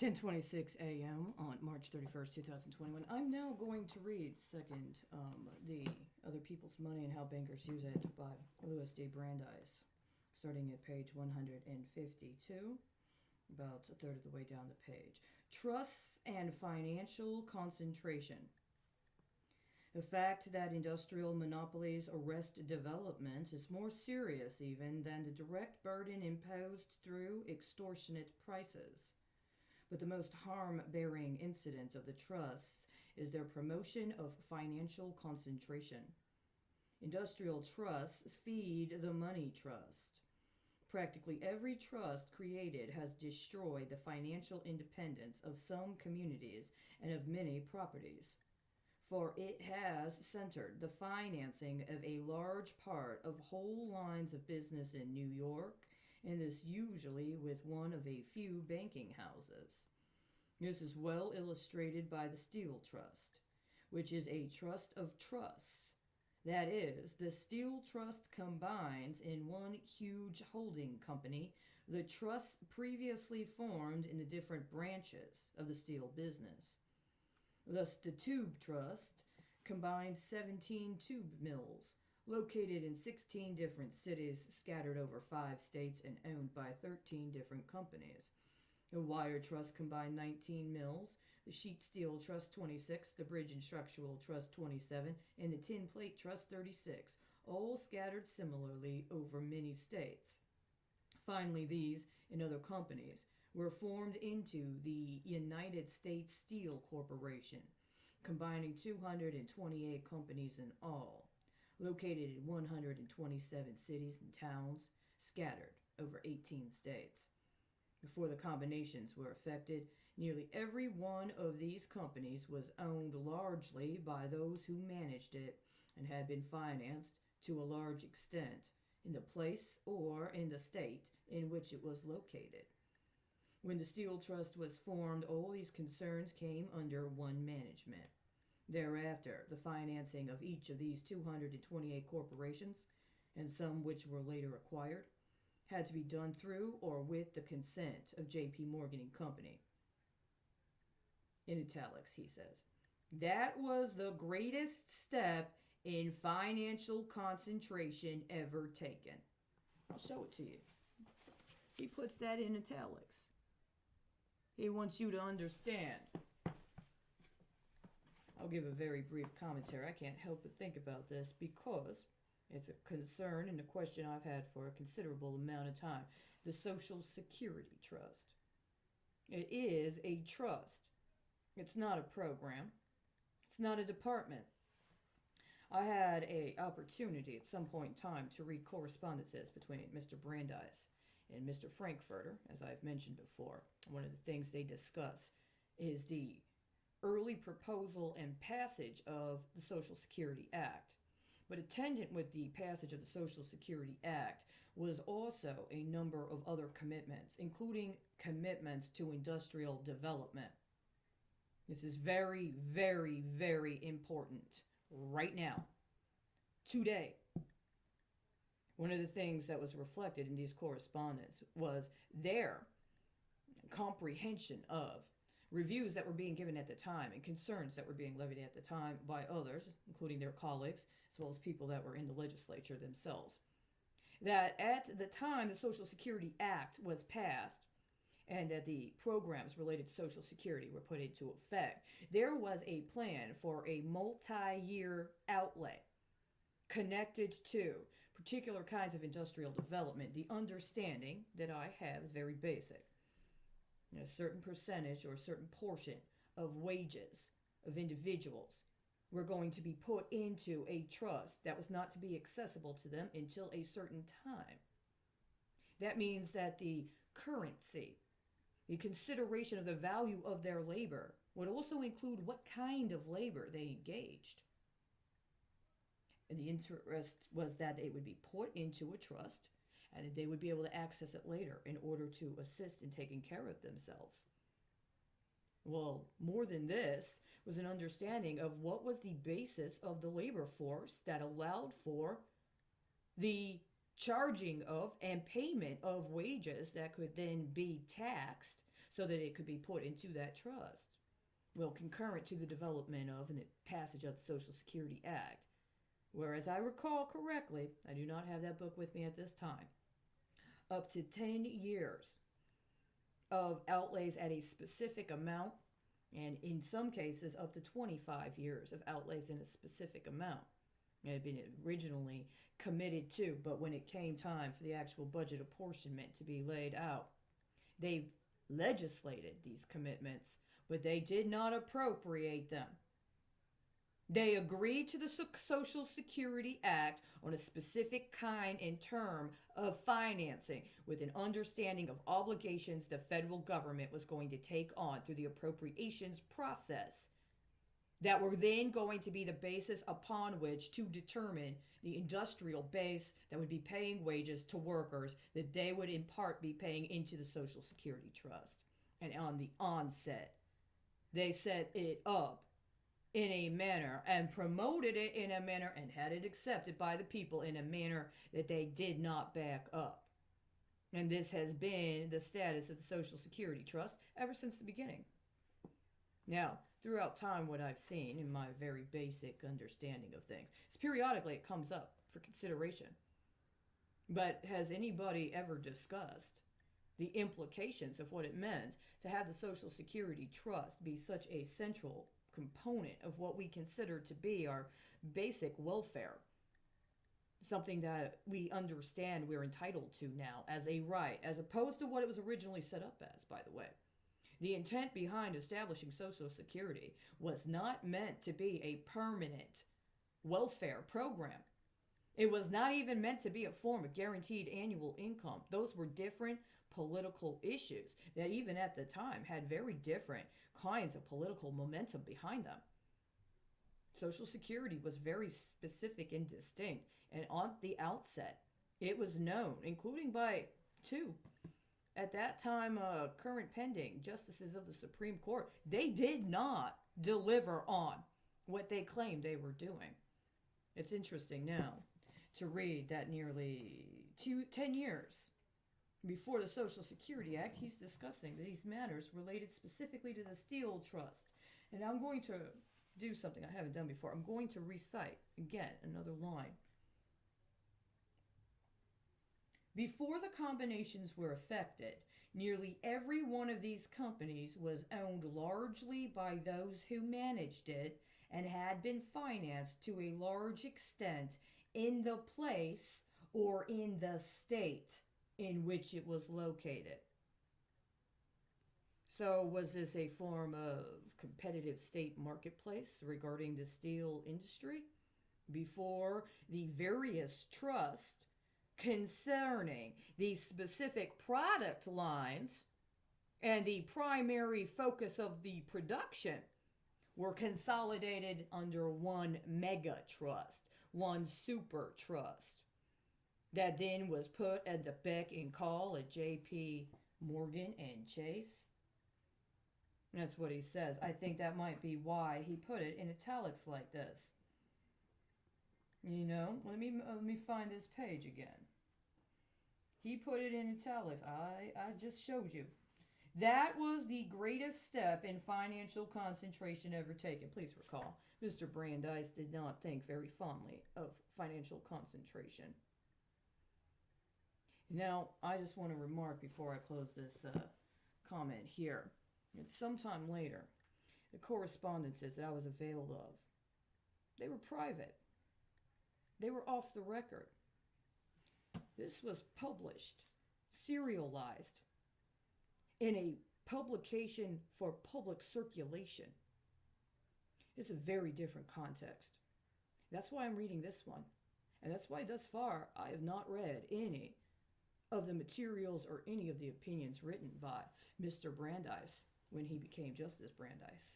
10:26 a.m. on March 31st, 2021. I'm now going to read second The Other People's Money and How Bankers Use It by Louis D. Brandeis, starting at page 152, about a third of the way down the page. Trusts and financial concentration. The fact that industrial monopolies arrest development is more serious even than the direct burden imposed through extortionate prices. But the most harm-bearing incident of the trusts is their promotion of financial concentration. Industrial trusts feed the money trust. Practically every trust created has destroyed the financial independence of some communities and of many properties. For it has centered the financing of a large part of whole lines of business in New York, and this usually with one of a few banking houses. This is well illustrated by the Steel Trust, which is a trust of trusts. That is, the Steel Trust combines in one huge holding company the trusts previously formed in the different branches of the steel business. Thus, the Tube Trust combined 17 tube mills, located in 16 different cities scattered over 5 states and owned by 13 different companies. The Wire Trust combined 19 mills, the Sheet Steel Trust 26, the Bridge and Structural Trust 27, and the Tin Plate Trust 36, all scattered similarly over many states. Finally, these and other companies were formed into the United States Steel Corporation, combining 228 companies in all, located in 127 cities and towns, scattered over 18 states. Before the combinations were effected, nearly every one of these companies was owned largely by those who managed it and had been financed to a large extent in the place or in the state in which it was located. When the Steel Trust was formed, all these concerns came under one management. Thereafter, the financing of each of these 228 corporations, and some which were later acquired, had to be done through or with the consent of J.P. Morgan and Company. In italics, he says, that was the greatest step in financial concentration ever taken. I'll show it to you. He puts that in italics. He wants you to understand. I'll give a very brief commentary. I can't help but think about this because it's a concern and a question I've had for a considerable amount of time. The Social Security Trust. It is a trust. It's not a program. It's not a department. I had an opportunity at some point in time to read correspondences between Mr. Brandeis and Mr. Frankfurter, as I've mentioned before. One of the things they discuss is the early proposal and passage of the Social Security Act. But attendant with the passage of the Social Security Act was also a number of other commitments, including commitments to industrial development. This is very, very, very important right now, today. One of the things that was reflected in these correspondence was their comprehension of reviews that were being given at the time and concerns that were being levied at the time by others, including their colleagues, as well as people that were in the legislature themselves. That at the time the Social Security Act was passed and that the programs related to Social Security were put into effect, there was a plan for a multi-year outlay connected to particular kinds of industrial development. The understanding that I have is very basic. A certain percentage or a certain portion of wages of individuals were going to be put into a trust that was not to be accessible to them until a certain time. That means that the currency, the consideration of the value of their labor, would also include what kind of labor they engaged. And the interest was that it would be put into a trust and that they would be able to access it later in order to assist in taking care of themselves. Well, more than this was an understanding of what was the basis of the labor force that allowed for the charging of and payment of wages that could then be taxed so that it could be put into that trust. Well, concurrent to the development of and the passage of the Social Security Act, where, as I recall correctly, I do not have that book with me at this time, up to 10 years of outlays at a specific amount, and in some cases up to 25 years of outlays in a specific amount. It had been originally committed to, but when it came time for the actual budget apportionment to be laid out, they legislated these commitments, but they did not appropriate them. They agreed to the Social Security Act on a specific kind and term of financing with an understanding of obligations the federal government was going to take on through the appropriations process that were then going to be the basis upon which to determine the industrial base that would be paying wages to workers that they would in part be paying into the Social Security Trust. And on the onset, they set it up in a manner and promoted it in a manner and had it accepted by the people in a manner that they did not back up. And this has been the status of the Social Security Trust ever since the beginning. Now, throughout time, what I've seen in my very basic understanding of things is periodically it comes up for consideration. But has anybody ever discussed the implications of what it meant to have the Social Security Trust be such a central component of what we consider to be our basic welfare? Something that we understand we're entitled to now as a right, as opposed to what it was originally set up as, by the way. The intent behind establishing Social Security was not meant to be a permanent welfare program. It was not even meant to be a form of guaranteed annual income. Those were different political issues that even at the time had very different kinds of political momentum behind them. Social Security was very specific and distinct, and on the outset, it was known, including by two at that time current pending justices of the Supreme Court, they did not deliver on what they claimed they were doing. It's interesting now to read that nearly 10 years before the Social Security Act, he's discussing these matters related specifically to the Steel Trust. And I'm going to do something I haven't done before. I'm going to recite, again, another line. Before the combinations were effected, nearly every one of these companies was owned largely by those who managed it and had been financed to a large extent in the place or in the state in which it was located. So was this a form of competitive state marketplace regarding the steel industry? Before the various trusts concerning the specific product lines and the primary focus of the production were consolidated under one mega trust, one super trust, that then was put at the beck and call of J.P. Morgan and Chase. That's what he says. I think that might be why he put it in italics like this. You know, let me find this page again. He put it in italics. I just showed you. That was the greatest step in financial concentration ever taken. Please recall, Mr. Brandeis did not think very fondly of financial concentration. Now, I just want to remark before I close this comment here. Sometime later, the correspondences that I was availed of, they were private. They were off the record. This was published, serialized, in a publication for public circulation. It's a very different context. That's why I'm reading this one. And that's why thus far I have not read any of the materials or any of the opinions written by Mr. Brandeis when he became Justice Brandeis.